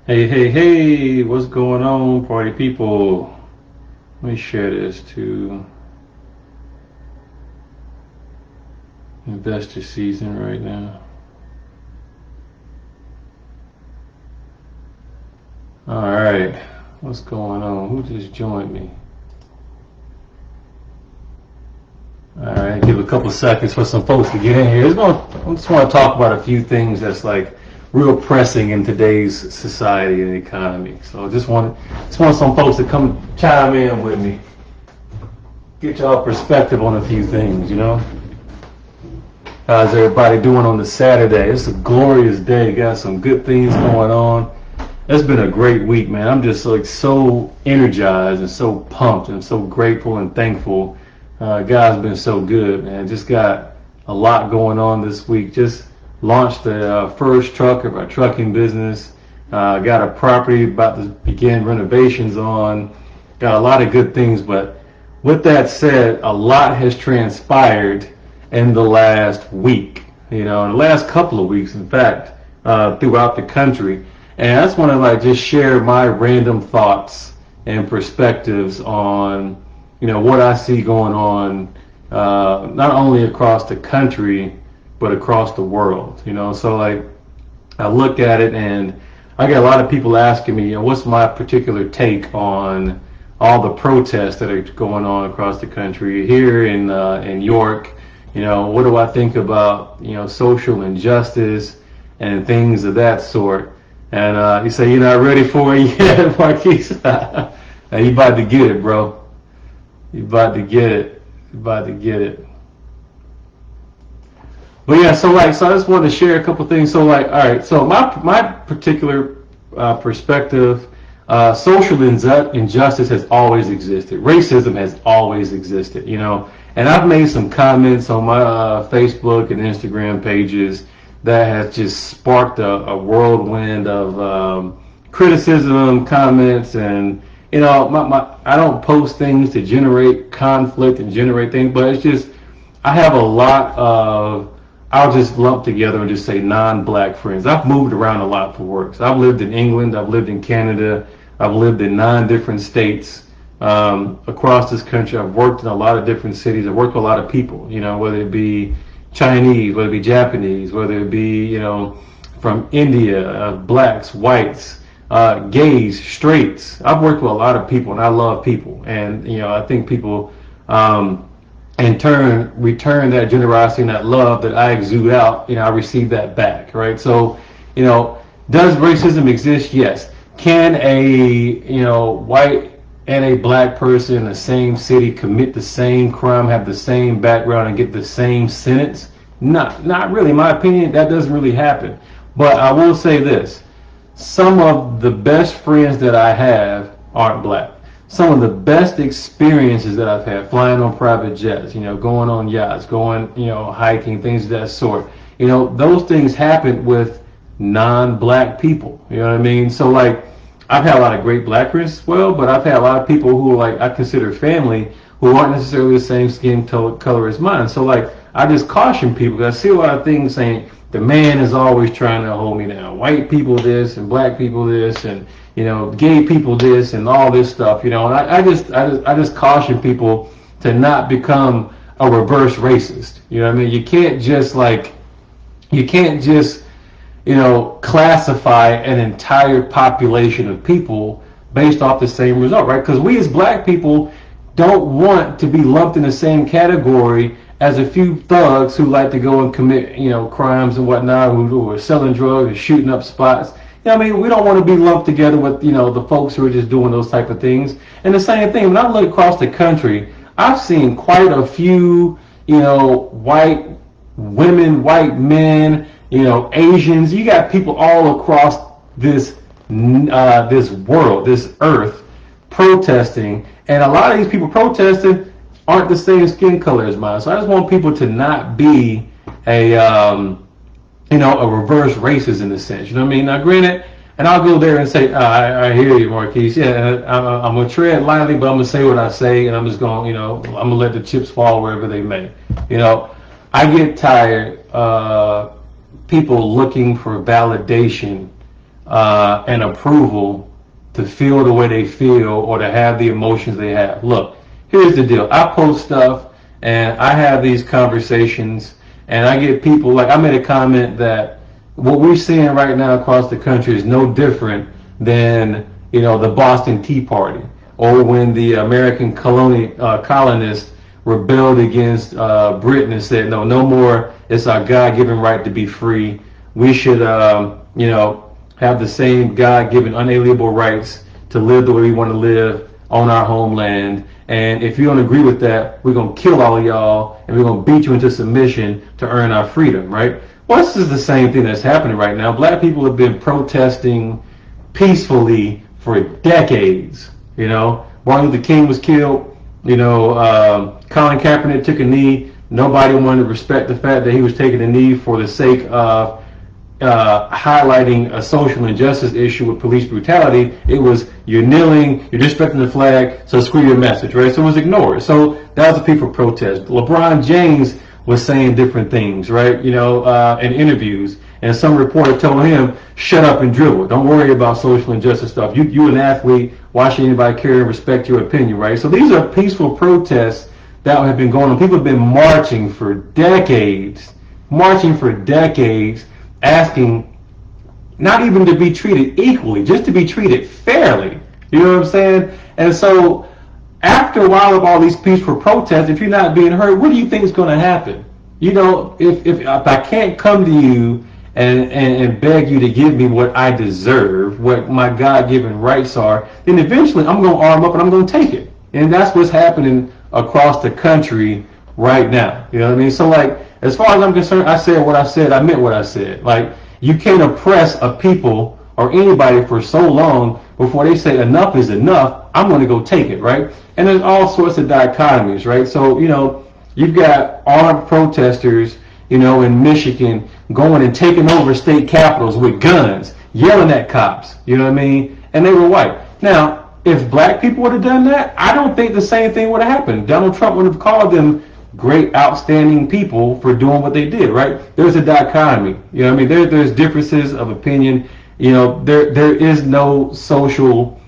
Hey, hey, hey, what's going on, party people? Let me share this to investor season right now. All right, what's going on? Who just joined me? All right, give a couple seconds for some folks to get in here. I just want to talk about a few things that's like real pressing in today's society and economy. So just want some folks to come chime in with me, get y'all perspective on a few things. How's everybody doing on the Saturday? It's a glorious day. Got some good things going on. It's been a great week, man. I'm just like so energized and so pumped and so grateful and thankful. God's been so good, man. Just got a lot going on this week. Just launched the first truck of our trucking business. Got a property about to begin renovations on. Got a lot of good things, but with that said, a lot has transpired in the last week, in the last couple of weeks, in fact, throughout the country. And I just want to just share my random thoughts and perspectives on, what I see going on, not only across the country, but across the world, So I look at it and I get a lot of people asking me, what's my particular take on all the protests that are going on across the country here in York. What do I think about, social injustice and things of that sort? And you say, you're not ready for it yet, Marquise? You about to get it, bro. You about to get it. You about to get it. But yeah, so I just wanted to share a couple things. So all right, so my particular perspective, social injustice has always existed. Racism has always existed, And I've made some comments on my Facebook and Instagram pages that has just sparked a whirlwind of criticism, comments, and I don't post things to generate conflict and generate things, but it's just I have a lot of, I'll just lump together and just say non-black friends. I've moved around a lot for work. So I've lived in England, I've lived in Canada, I've lived in 9 different states across this country. I've worked in a lot of different cities. I've worked with a lot of people, whether it be Chinese, whether it be Japanese, whether it be, from India, blacks, whites, gays, straights. I've worked with a lot of people and I love people. And, I think people, in turn, return that generosity and that love that I exude out, I receive that back, right? So, does racism exist? Yes. Can a, white and a black person in the same city commit the same crime, have the same background, and get the same sentence? Not really. In my opinion, that doesn't really happen. But I will say this. Some of the best friends that I have aren't black. Some of the best experiences that I've had, flying on private jets, going on yachts, going, hiking, things of that sort. Those things happen with non-black people. You know what I mean? So I've had a lot of great black friends as well, but I've had a lot of people who I consider family who aren't necessarily the same skin color as mine. So I just caution people because I see a lot of things saying the man is always trying to hold me down. White people this and black people this and gay people this and all this stuff. And I just caution people to not become a reverse racist. You know what I mean? You can't just classify an entire population of people based off the same result, right? Because we as black people don't want to be lumped in the same category as a few thugs who like to go and commit, crimes and whatnot, who are selling drugs and shooting up spots. We don't want to be lumped together with, the folks who are just doing those type of things. And the same thing, when I look across the country, I've seen quite a few, white women, white men, Asians. You got people all across this world, this earth, protesting, and a lot of these people protesting aren't the same skin color as mine. So I just want people to not be a reverse racist in a sense. You know what I mean? Now, granted, and I'll go there and say, I hear you, Marquise. Yeah, I'm gonna tread lightly, but I'm gonna say what I say, and I'm just gonna, I'm gonna let the chips fall wherever they may. I get tired people looking for validation and approval to feel the way they feel or to have the emotions they have. Look, here's the deal. I post stuff and I have these conversations and I get people, like I made a comment that what we're seeing right now across the country is no different than, the Boston Tea Party, or when the American colonists rebelled against Britain and said, no more, it's our God-given right to be free. We should, have the same God-given unalienable rights to live the way we want to live on our homeland. And if you don't agree with that, we're going to kill all of y'all and we're going to beat you into submission to earn our freedom, right? Well, this is the same thing that's happening right now. Black people have been protesting peacefully for decades. Martin Luther King was killed. Colin Kaepernick took a knee. Nobody wanted to respect the fact that he was taking a knee for the sake of highlighting a social injustice issue with police brutality. It was, you're kneeling, you're disrespecting the flag, so screw your message, right? So it was ignored. So that was a peaceful protest. LeBron James was saying different things, right? In interviews. And some reporter told him, shut up and dribble. Don't worry about social injustice stuff. You an athlete. Why should anybody care and respect your opinion, right? So these are peaceful protests that have been going on. People have been marching for decades, asking not even to be treated equally, just to be treated fairly. You know what I'm saying? And so after a while of all these peaceful protests, if you're not being heard, what do you think is going to happen? If I can't come to you and beg you to give me what I deserve, what my God-given rights are, then eventually I'm going to arm up and I'm going to take it. And that's what's happening across the country right now. You know what I mean? So, like, as far as I'm concerned, I said what I said. I meant what I said. Like, you can't oppress a people or anybody for so long before they say enough is enough. I'm going to go take it, right? And there's all sorts of dichotomies, right? So, you've got armed protesters, in Michigan going and taking over state capitals with guns, yelling at cops, you know what I mean? And they were white. Now, if black people would have done that, I don't think the same thing would have happened. Donald Trump would have called them great, outstanding people for doing what they did, right? There's a dichotomy, you know what I mean? There's differences of opinion. There is no social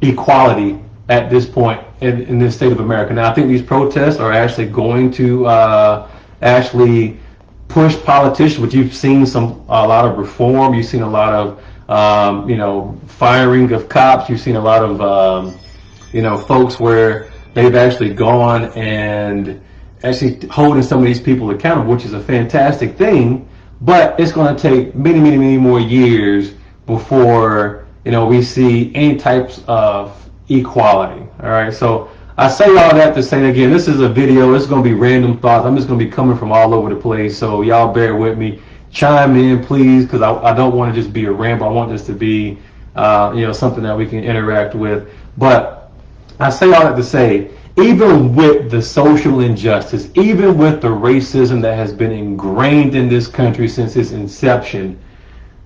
equality at this point in this state of America. Now, I think these protests are actually going to actually push politicians, but you've seen a lot of reform. You've seen a lot of, firing of cops. You've seen a lot of, folks where they've actually gone and actually holding some of these people accountable, which is a fantastic thing. But it's going to take many, many, many more years before, we see any types of equality. All right. So I say all that to say, again, this is a video. It's going to be random thoughts. I'm just going to be coming from all over the place. So y'all bear with me. Chime in, please, because I don't want to just be a ramble. I want this to be, something that we can interact with. But I say all that to say, even with the social injustice, even with the racism that has been ingrained in this country since its inception,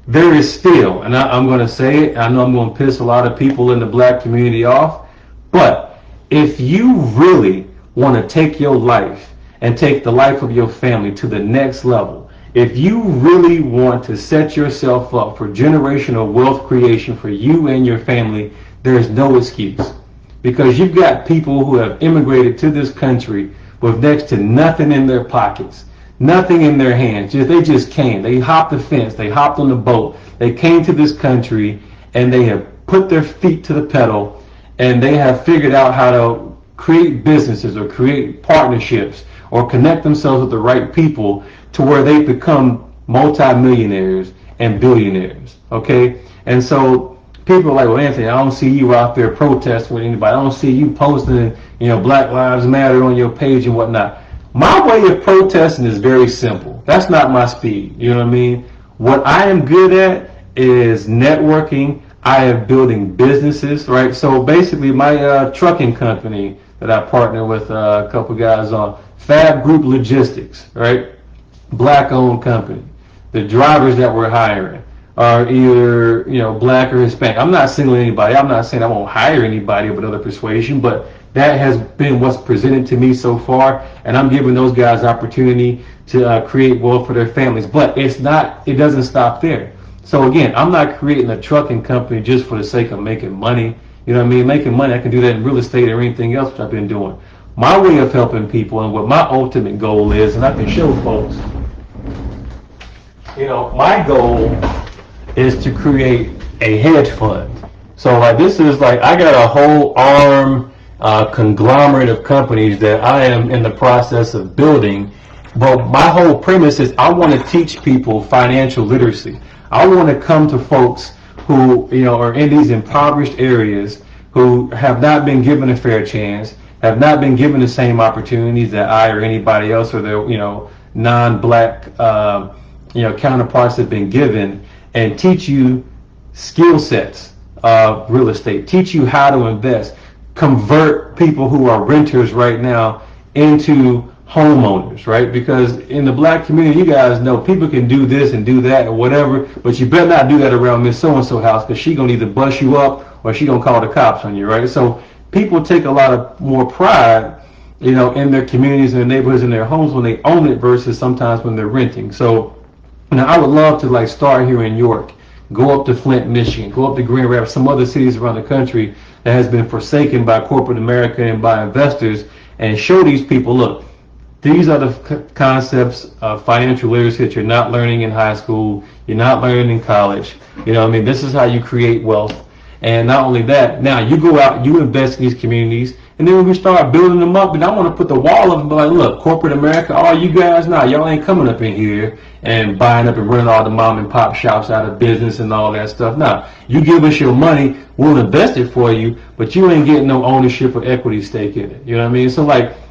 there is still, and I'm going to say it, I know I'm going to piss a lot of people in the black community off, but if you really want to take your life and take the life of your family to the next level, if you really want to set yourself up for generational wealth creation for you and your family, there is no excuse. Because you've got people who have immigrated to this country with next to nothing in their pockets, nothing in their hands. They just came. They hopped the fence. They hopped on the boat. They came to this country and they have put their feet to the pedal and they have figured out how to create businesses or create partnerships or connect themselves with the right people to where they become multimillionaires and billionaires. Okay? And so people are like, well, Anthony, I don't see you out there protesting with anybody. I don't see you posting, Black Lives Matter on your page and whatnot. My way of protesting is very simple. That's not my speed. You know what I mean? What I am good at is networking. I am building businesses, right? So basically my trucking company that I partner with a couple guys on, Fab Group Logistics, right? Black-owned company. The drivers that we're hiring are either, black or Hispanic. I'm not singling anybody. I'm not saying I won't hire anybody of another persuasion, but that has been what's presented to me so far, and I'm giving those guys opportunity to create wealth for their families. But it doesn't stop there. So again, I'm not creating a trucking company just for the sake of making money. You know what I mean? Making money, I can do that in real estate or anything else which I've been doing. My way of helping people and what my ultimate goal is, and I can show folks, my goal is to create a hedge fund. So like this is like, I got a whole arm conglomerate of companies that I am in the process of building. But my whole premise is I want to teach people financial literacy. I want to come to folks who, are in these impoverished areas, who have not been given a fair chance, have not been given the same opportunities that I or anybody else or their, non-black, counterparts have been given, and teach you skill sets of real estate, teach you how to invest, convert people who are renters right now into homeowners, right? Because in the black community, you guys know people can do this and do that or whatever, but you better not do that around Miss So-and-so house, because she gonna either bust you up or she gonna call the cops on you, right? So people take a lot of more pride, in their communities and their neighborhoods and their homes when they own it versus sometimes when they're renting. So now I would love to start here in York, go up to Flint, Michigan, go up to Grand Rapids, some other cities around the country that has been forsaken by corporate America and by investors, and show these people, look, these are the concepts of financial literacy that you're not learning in high school, you're not learning in college. This is how you create wealth. And not only that, now you go out, you invest in these communities, and then when we start building them up, and I want to put the wall up and be like, look, corporate America, all you guys now, y'all ain't coming up in here and buying up and running all the mom and pop shops out of business and all that stuff. Now, you give us your money, we'll invest it for you, but you ain't getting no ownership or equity stake in it. You know what I mean? So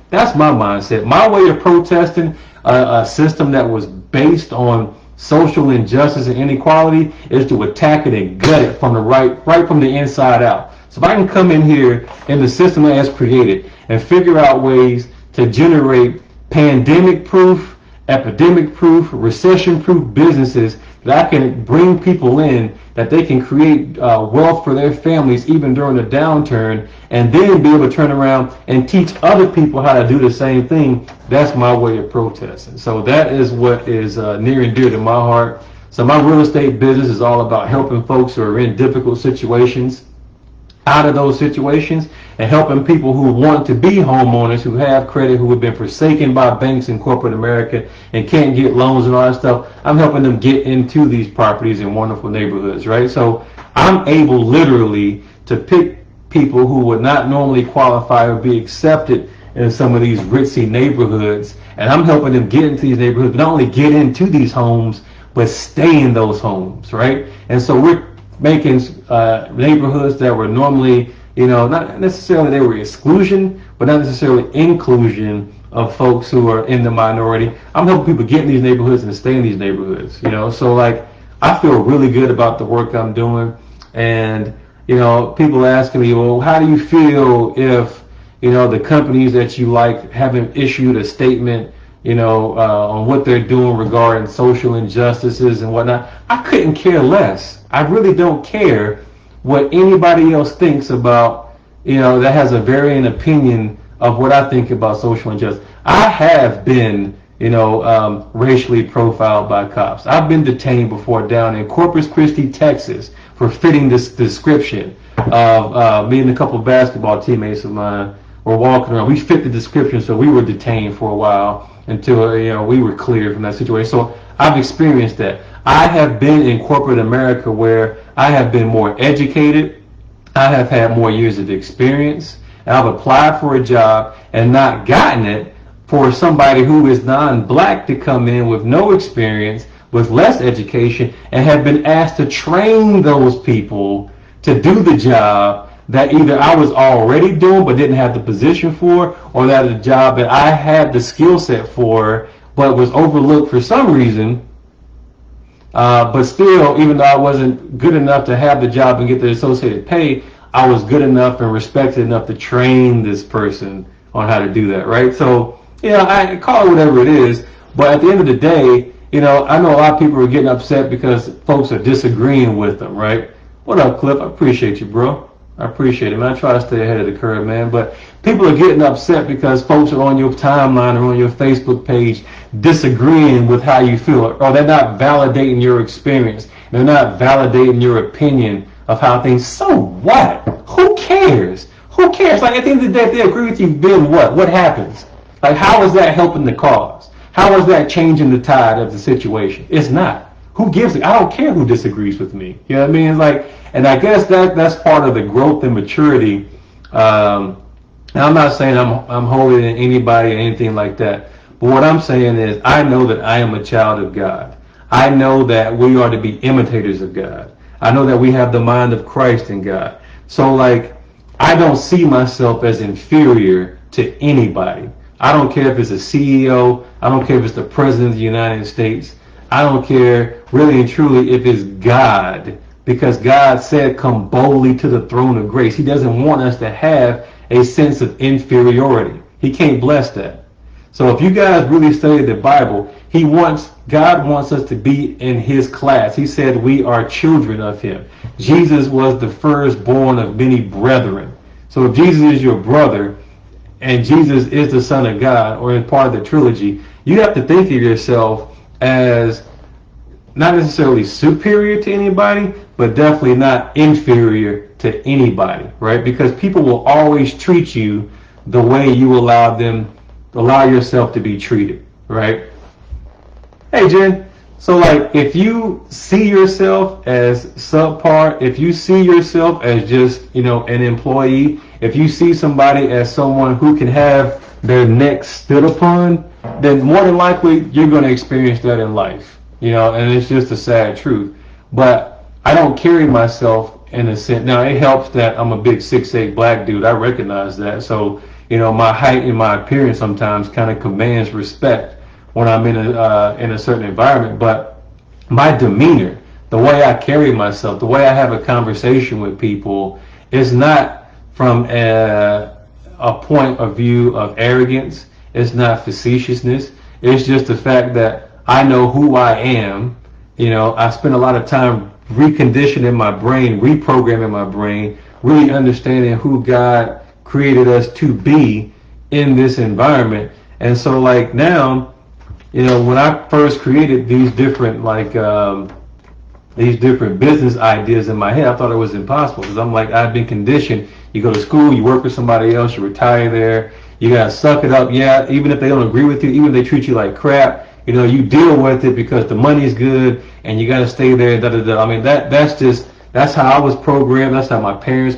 that's my mindset. My way of protesting a system that was based on social injustice and inequality is to attack it and gut it from the right from the inside out. So if I can come in here in the system that has created and figure out ways to generate pandemic-proof, epidemic-proof, recession-proof businesses that I can bring people in, that they can create wealth for their families even during the downturn, and then be able to turn around and teach other people how to do the same thing, that's my way of protesting. So that is what is near and dear to my heart. So my real estate business is all about helping folks who are in difficult situations out of those situations, and helping people who want to be homeowners, who have credit, who have been forsaken by banks and corporate America and can't get loans and all that stuff. I'm helping them get into these properties in wonderful neighborhoods, right? So I'm able literally to pick people who would not normally qualify or be accepted in some of these ritzy neighborhoods, and I'm helping them get into these neighborhoods, but not only get into these homes, but stay in those homes, right? And so we're making neighborhoods that were normally, not necessarily they were exclusion, but not necessarily inclusion of folks who are in the minority. I'm helping people get in these neighborhoods and stay in these neighborhoods, So I feel really good about the work I'm doing. And, people asking me, well, how do you feel if, the companies that you like haven't issued a statement, on what they're doing regarding social injustices and whatnot? I couldn't care less. I really don't care what anybody else thinks about, that has a varying opinion of what I think about social injustice. I have been, racially profiled by cops. I've been detained before down in Corpus Christi, Texas, for fitting this description of me and a couple of basketball teammates of mine were walking around. We fit the description, so we were detained for a while until we were cleared from that situation. So I've experienced that. I have been in corporate America where I have been more educated, I have had more years of experience, and I've applied for a job and not gotten it for somebody who is non-black to come in with no experience, with less education, and have been asked to train those people to do the job that either I was already doing but didn't have the position for, or that a job that I had the skill set for but was overlooked for some reason. But still, even though I wasn't good enough to have the job and get the associated pay, I was good enough and respected enough to train this person on how to do that, right? So, I call it whatever it is, but at the end of the day, I know a lot of people are getting upset because folks are disagreeing with them, right? What up, Cliff? I appreciate you, bro. I appreciate it, man. I try to stay ahead of the curve, man. But people are getting upset because folks are on your timeline or on your Facebook page disagreeing with how you feel, or they're not validating your experience. They're not validating your opinion of how things. So what? Who cares? Who cares? Like, at the end of the day, if they agree with you, then what? What happens? Like, how is that helping the cause? How is that changing the tide of the situation? It's not. Who gives it? I don't care who disagrees with me. You know what I mean? It's like, and I guess that's part of the growth and maturity. And I'm not saying I'm holding anybody or anything like that. But what I'm saying is, I know that I am a child of God. I know that we are to be imitators of God. I know that we have the mind of Christ in God. So, like, I don't see myself as inferior to anybody. I don't care if it's a CEO. I don't care if it's the President of the United States. I don't care really and truly if it's God, because God said, come boldly to the throne of grace. He doesn't want us to have a sense of inferiority. He can't bless that. So if you guys really study the Bible, God wants us to be in his class. He said we are children of him. Jesus was the firstborn of many brethren. So if Jesus is your brother and Jesus is the Son of God, or in part of the trilogy, you have to think of yourself as not necessarily superior to anybody, but definitely not inferior to anybody, right? Because people will always treat you the way you allow yourself to be treated, right? Hey, Jen. So, like, if you see yourself as subpar, if you see yourself as just, an employee, if you see somebody as someone who can have their neck stood upon, then more than likely you're going to experience that in life, and it's just a sad truth. But I don't carry myself in a sense. Now, it helps that I'm a big 6'8" black dude. I recognize that. So, my height and my appearance sometimes kind of commands respect when I'm in a certain environment. But my demeanor, the way I carry myself, the way I have a conversation with people, is not from a point of view of arrogance. It's not facetiousness. It's just the fact that I know who I am. I spend a lot of time reconditioning my brain, reprogramming my brain, really understanding who God created us to be in this environment. And so, like, now, when I first created these different business ideas in my head, I thought it was impossible, because I'm like, I've been conditioned. You go to school, you work with somebody else, you retire there, you gotta suck it up. Yeah, even if they don't agree with you, even if they treat you like crap, you deal with it because the money's good and you gotta stay there. Da da da. I mean, that's how I was programmed. That's how my parents,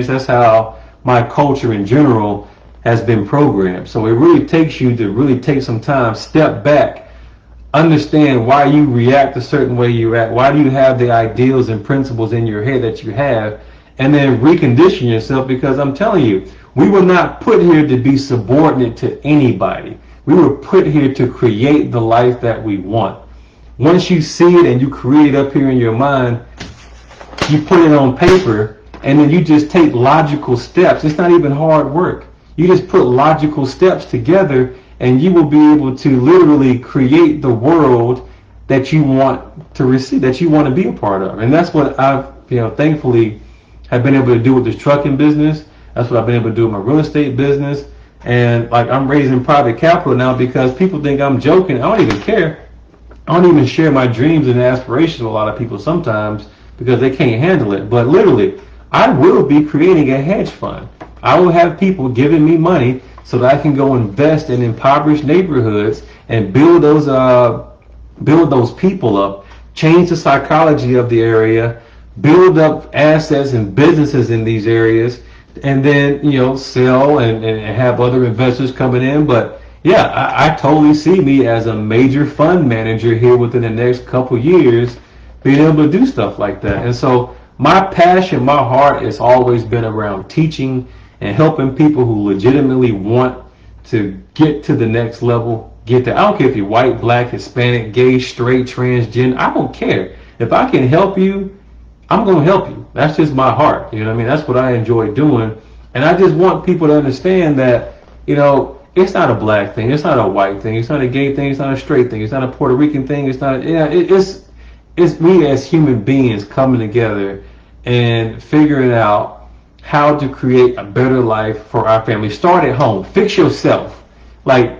that's how my culture in general has been programmed. So it really takes you to really take some time, step back, understand why you react a certain way you act. Why do you have the ideals and principles in your head that you have? And then recondition yourself, because I'm telling you, we were not put here to be subordinate to anybody. We were put here to create the life that we want. Once you see it and you create it up here in your mind, you put it on paper, and then you just take logical steps. It's not even hard work. You just put logical steps together, and you will be able to literally create the world that you want to receive, that you want to be a part of. And that's what I've, thankfully have been able to do with this trucking business. That's what I've been able to do with my real estate business. And like, I'm raising private capital now because people think I'm joking. I don't even care. I don't even share my dreams and aspirations with a lot of people sometimes because they can't handle it. But literally, I will be creating a hedge fund. I will have people giving me money so that I can go invest in impoverished neighborhoods and build those people up, change the psychology of the area, build up assets and businesses in these areas, and then, sell and have other investors coming in. But yeah, I totally see me as a major fund manager here within the next couple years, being able to do stuff like that. And so my passion, my heart has always been around teaching and helping people who legitimately want to get to the next level, get there. I don't care if you're white, black, Hispanic, gay, straight, transgender. I don't care. If I can help you, I'm going to help you. That's just my heart. That's what I enjoy doing. And I just want people to understand that, it's not a black thing. It's not a white thing. It's not a gay thing. It's not a straight thing. It's not a Puerto Rican thing. It's not, it's we as human beings coming together and figuring out how to create a better life for our family. Start at home. Fix yourself. Fix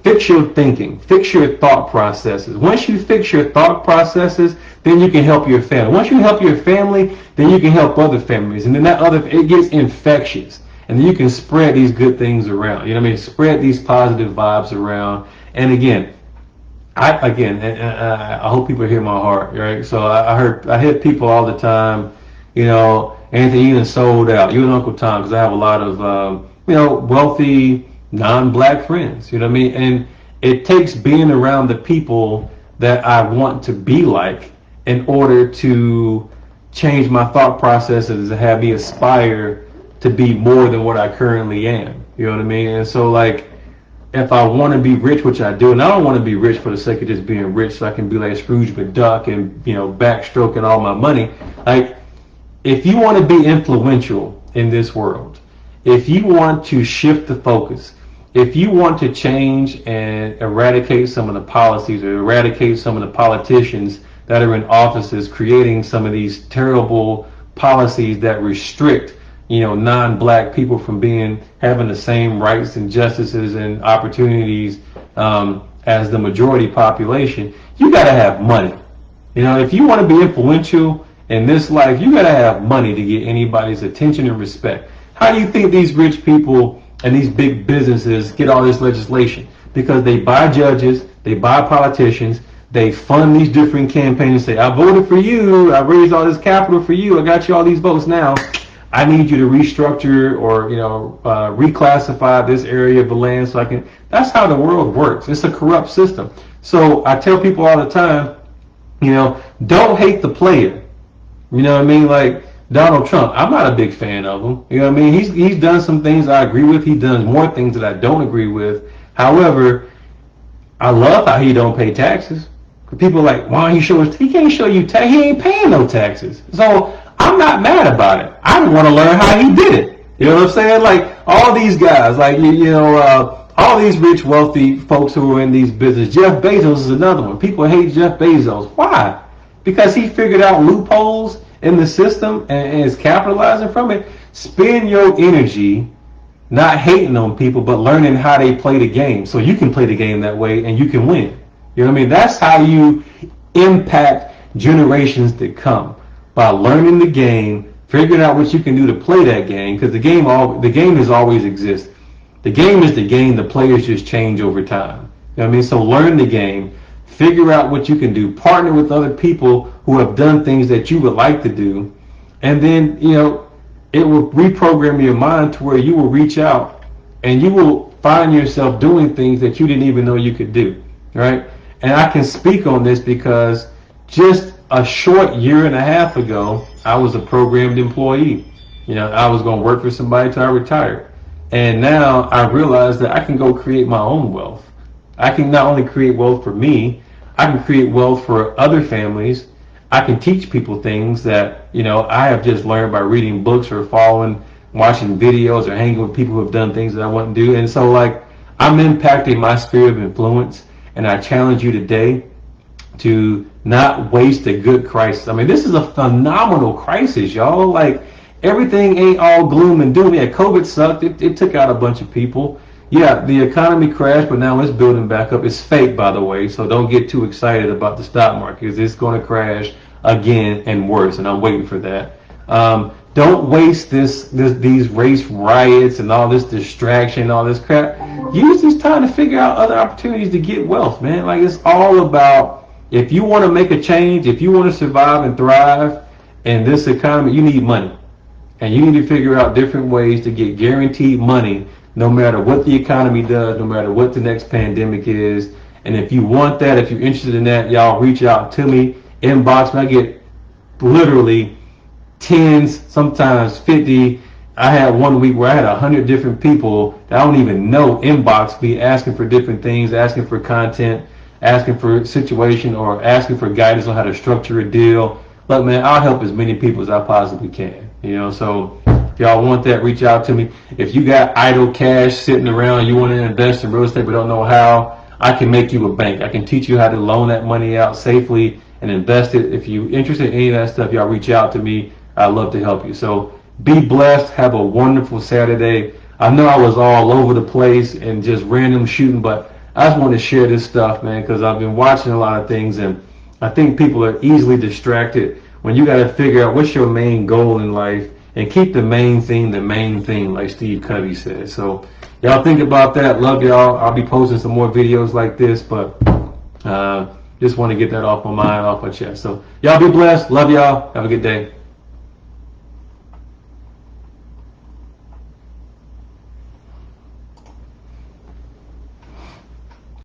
fix your thinking, fix your thought processes. Once you fix your thought processes, then you can help your family. Once you help your family, then you can help other families. And then it gets infectious. And then you can spread these good things around. You know what I mean? Spread these positive vibes around. And again, I hope people hear my heart, right? So I hit people all the time, you know, Anthony, you done sold out. You and Uncle Tom, because I have a lot of, wealthy, non-black friends, you know what I mean? And it takes being around the people that I want to be like in order to change my thought processes and have me aspire to be more than what I currently am. You know what I mean? And so, like, if I want to be rich, which I do, and I don't want to be rich for the sake of just being rich so I can be like Scrooge McDuck and, backstroking all my money. Like, if you want to be influential in this world, if you want to shift the focus, if you want to change and eradicate some of the policies or eradicate some of the politicians that are in offices creating some of these terrible policies that restrict, non-black people from having the same rights and justices and opportunities as the majority population, you got to have money. If you want to be influential in this life, you got to have money to get anybody's attention and respect. How do you think these rich people and these big businesses get all this legislation? Because they buy judges, they buy politicians, they fund these different campaigns, say, I voted for you, I raised all this capital for you, I got you all these votes now. I need you to restructure or, reclassify this area of the land so I can. That's how the world works. It's a corrupt system. So I tell people all the time, don't hate the player. You know what I mean? Like Donald Trump, I'm not a big fan of him. You know what I mean? He's done some things I agree with. He does more things that I don't agree with. However, I love how he don't pay taxes. People are like, why don't he show us? He can't show you tax. He ain't paying no taxes. So I'm not mad about it. I want to learn how he did it. You know what I'm saying? Like all these guys, like all these rich, wealthy folks who are in these businesses. Jeff Bezos is another one. People hate Jeff Bezos. Why? Because he figured out loopholes in the system and is capitalizing from it. Spend your energy not hating on people, but learning how they play the game, so you can play the game that way and you can win. You know what I mean? That's how you impact generations that come, by learning the game, figuring out what you can do to play that game, because the game has always existed. The game is the game. The players just change over time. You know what I mean? So learn the game, figure out what you can do, partner with other people who have done things that you would like to do, and then it will reprogram your mind to where you will reach out and you will find yourself doing things that you didn't even know you could do, right? And I can speak on this because just a short year and a half ago, I was a programmed employee. I was going to work for somebody till I retired. And now I realize that I can go create my own wealth. I can not only create wealth for me, I can create wealth for other families. I can teach people things that, I have just learned by reading books or watching videos or hanging with people who have done things that I want to do. And so, like, I'm impacting my sphere of influence, and I challenge you today to not waste a good crisis. I mean, this is a phenomenal crisis, y'all. Like, everything ain't all gloom and doom. Yeah, COVID sucked. It took out a bunch of people. Yeah, the economy crashed, but now it's building back up. It's fake, by the way, so don't get too excited about the stock market, because it's going to crash again and worse, and I'm waiting for that. Don't waste these race riots and all this distraction, all this crap. Use this time to figure out other opportunities to get wealth, man. Like, it's all about, if you want to make a change, if you want to survive and thrive in this economy, you need money. And you need to figure out different ways to get guaranteed money, no matter what the economy does, no matter what the next pandemic is. And if you want that, if you're interested in that, y'all reach out to me, inbox me. I get literally tens, sometimes 50. I had one week where I had 100 different people that I don't even know inbox me, asking for different things, asking for content, asking for situation, or asking for guidance on how to structure a deal. Look, man, I'll help as many people as I possibly can. So if y'all want that, reach out to me. If you got idle cash sitting around, you want to invest in real estate but don't know how, I can make you a bank. I can teach you how to loan that money out safely and invest it. If you're interested in any of that stuff, y'all reach out to me. I'd love to help you. So be blessed. Have a wonderful Saturday. I know I was all over the place and just random shooting, but I just want to share this stuff, man, because I've been watching a lot of things, and I think people are easily distracted when you got to figure out what's your main goal in life and keep the main thing, like Steve Covey said. So y'all think about that. Love y'all. I'll be posting some more videos like this, but just want to get that off my mind, off my chest. So y'all be blessed. Love y'all. Have a good day.